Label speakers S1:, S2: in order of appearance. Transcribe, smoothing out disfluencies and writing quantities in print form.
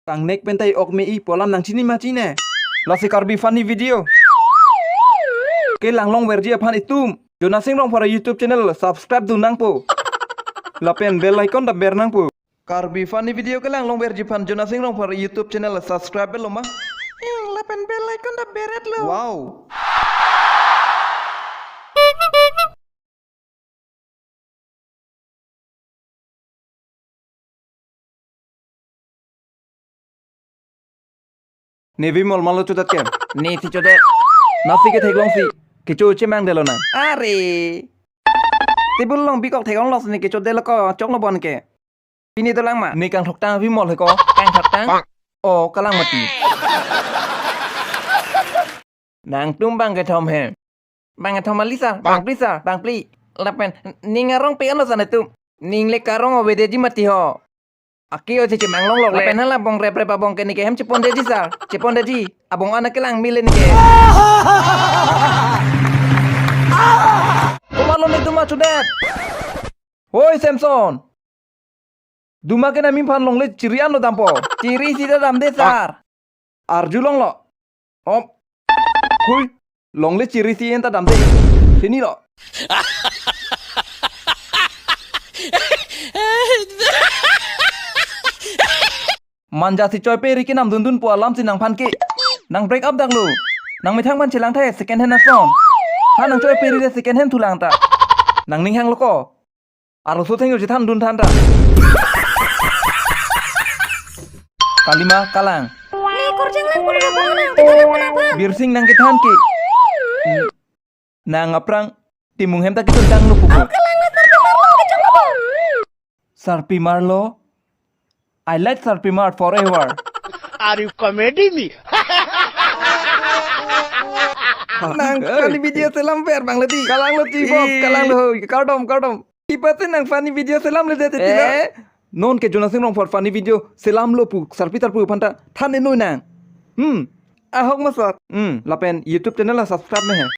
S1: Tang nek pentai ok me I polam nang chini ma chine. La si karbi funny video. Ke lang long verji aphan itum. Jona sing long para YouTube channel subscribe du nang po. La pen bell icon da ber nang po. Karbi funny video ke lang long verji phan jona sing long para YouTube channel subscribe lo ma. La pen bell icon da beret lo. Wow. Nevi mol malo chudat kem. Ni si chudat. Nasi ke theklong si. Kichu che mang delo na. Are. Tibul long bikok thekong los ni kichu delo ko chok no bon ke. Pini to lang ma. Ni kang thok tang vi mol he ko. Kang thok tang. O kalang mati. Nang tum bang ke thom he. Bang thom Alisa, bang Prisa, bang Pli. Lapen ning arong pe ano sana tu. Ning le karong obede ji mati ho. Aki o cici manglong lok lepen hala bong repre pa bong keni ke hem cepon deji sar cepon deji abong anak kelang milen ke kumalo ni duma sudet hoi Samson duma ke nami pan long le cirian lo dampo ciri sida dam de sar arju long lo om hui long le ciri si enta dam de sini lo Manja si coy peri ki nam dun dun po alam si nang pan ki nang break up dak lu nang mithang ban chilang the second hand na song ha nang coy peri de second hand tulang ta nang ning hang lo ko aro su theng ji than dun than ta kalima kalang
S2: Nih, kurjang lang pun apa nang tegalang kenapa?
S1: birsing nang ki than ki nang aprang timung hem ta ki tang lu pupu
S2: Kalang na sarpi marlo kecang apa?
S1: Sarpi Marlo I like Sarpi Mar forever.
S3: Are you comedy me?
S1: Nang funny video selam per bang leti. Kalang leti bob, kalang lo. Kaudom. Ipate nang funny video selam le dete tina. Non ke jona sing for funny video selam lo pu Sarpi tar pu phanta than enoi nang. Ahok masat. Lapen YouTube channel la subscribe me hai.